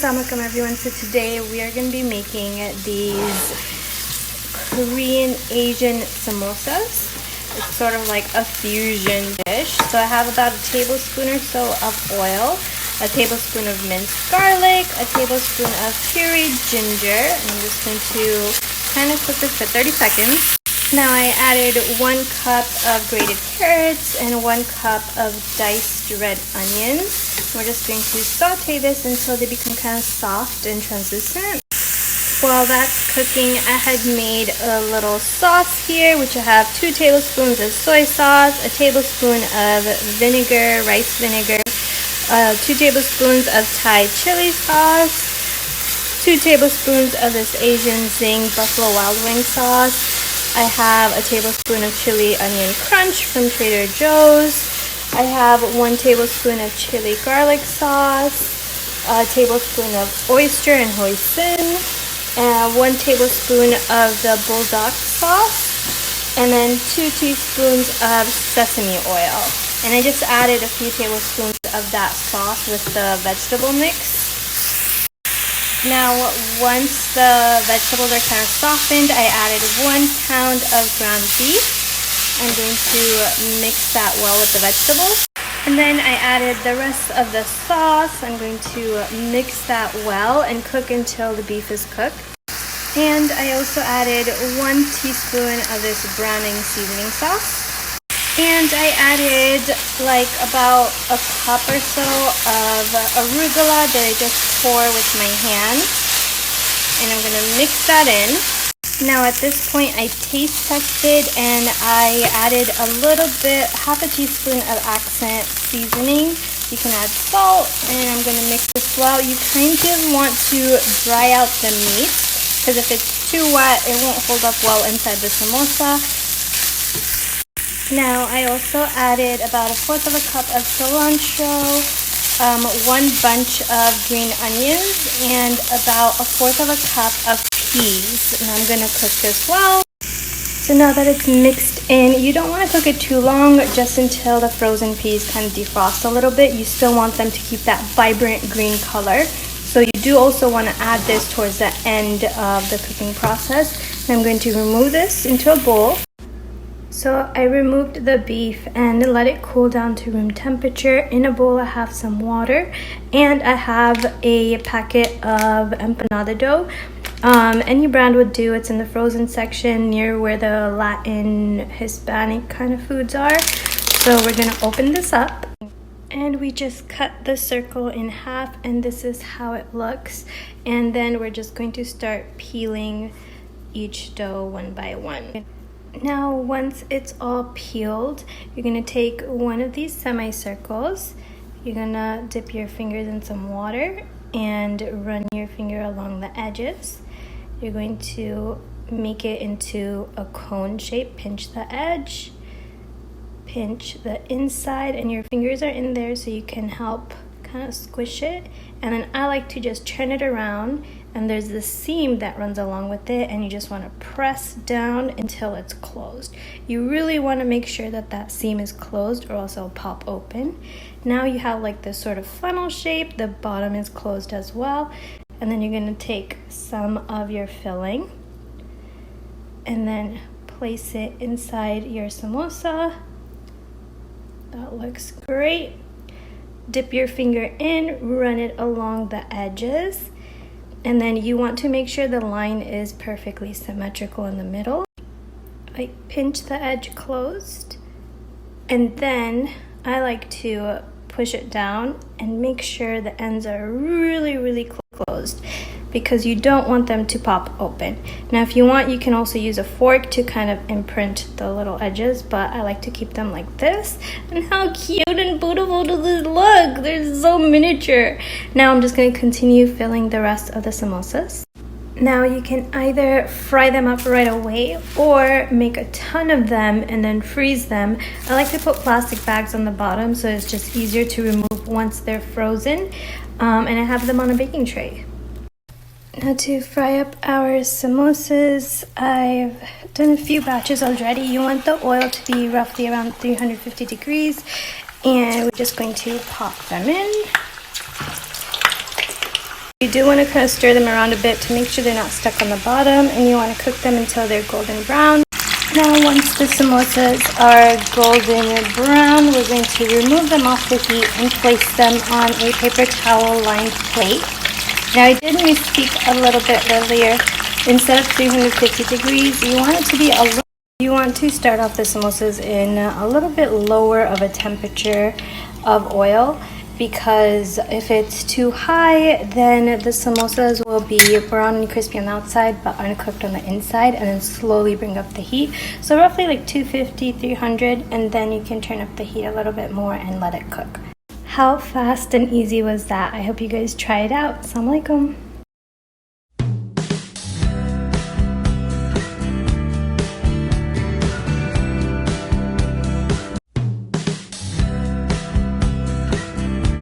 Assalamualaikum everyone. So today we are going to be making these Korean Asian samosas. It's sort of like a fusion dish. So I have about a tablespoon or so of oil, a tablespoon of minced garlic, a tablespoon of pureed ginger, and I'm just going to kind of cook this for 30 seconds. Now I added 1 cup of grated carrots and 1 cup of diced red onions. We're just going to saute this until they become kind of soft and translucent. While that's cooking, I had made a little sauce here, which I have 2 tablespoons of soy sauce, a tablespoon of vinegar, rice vinegar, 2 tablespoons of Thai chili sauce, 2 tablespoons of this Asian Zing Buffalo Wild Wing sauce. I have a tablespoon of chili onion crunch from Trader Joe's. I have 1 tablespoon of chili garlic sauce, a tablespoon of oyster and hoisin, and 1 tablespoon of the bulldog sauce, and then 2 teaspoons of sesame oil. And I just added a few tablespoons of that sauce with the vegetable mix. Now, once the vegetables are kind of softened, I added 1 pound of ground beef. I'm going to mix that well with the vegetables. And then I added the rest of the sauce. I'm going to mix that well and cook until the beef is cooked. And I also added 1 teaspoon of this browning seasoning sauce. And I added like about a cup or so of arugula that I just pour with my hand. And I'm going to mix that in. Now at this point I taste tested and I added a little bit, half a teaspoon of accent seasoning. You can add salt, and I'm going to mix this well. You kind of want to dry out the meat, because if it's too wet it won't hold up well inside the samosa. Now I also added about 1/4 of a cup of cilantro, 1 bunch of green onions, and about 1/4 of a cup of peas. And I'm going to cook this well. So now that it's mixed in, you don't want to cook it too long, just until the frozen peas kind of defrost a little bit. You still want them to keep that vibrant green color. So you do also want to add this towards the end of the cooking process. And I'm going to remove this into a bowl. So I removed the beef and let it cool down to room temperature. In a bowl I have some water, and I have a packet of empanada dough. Any brand would do. It's in the frozen section near where the Latin, Hispanic kind of foods are. So we're gonna open this up. And we just cut the circle in half, and this is how it looks. And then we're just going to start peeling each dough one by one. Now once it's all peeled, you're going to take one of these semicircles. You're going to dip your fingers in some water and run your finger along the edges. You're going to make it into a cone shape. Pinch the edge, pinch the inside, and your fingers are in there so you can help kind of squish it. And then I like to just turn it around, and there's this seam that runs along with it, and you just want to press down until it's closed. You really want to make sure that that seam is closed, or else it'll pop open. Now you have like this sort of funnel shape. The bottom is closed as well. And then you're going to take some of your filling and then place it inside your samosa. That looks great. Dip your finger in, run it along the edges, and then you want to make sure the line is perfectly symmetrical in the middle. I pinch the edge closed, and then I like to push it down and make sure the ends are really closed, because you don't want them to pop open. Now if you want, you can also use a fork to kind of imprint the little edges, but I like to keep them like this. And how cute and beautiful does this look? They're so miniature. Now I'm just going to continue filling the rest of the samosas. Now you can either fry them up right away or make a ton of them and then freeze them. I like to put plastic bags on the bottom so it's just easier to remove once they're frozen. And I have them on a baking tray. Now to fry up our samosas, I've done a few batches already. You want the oil to be roughly around 350 degrees, and we're just going to pop them in. You do want to kind of stir them around a bit to make sure they're not stuck on the bottom, and you want to cook them until they're golden brown. Now once the samosas are golden brown, we're going to remove them off the heat and place them on a paper towel lined plate. Now I did misspeak a little bit earlier. Instead of 350 degrees, you want to start off the samosas in a little bit lower of a temperature of oil, because if it's too high, then the samosas will be brown and crispy on the outside but uncooked on the inside, and then slowly bring up the heat. So roughly like 250, 300, and then you can turn up the heat a little bit more and let it cook. How fast and easy was that? I hope you guys try it out. Assalamu alaikum.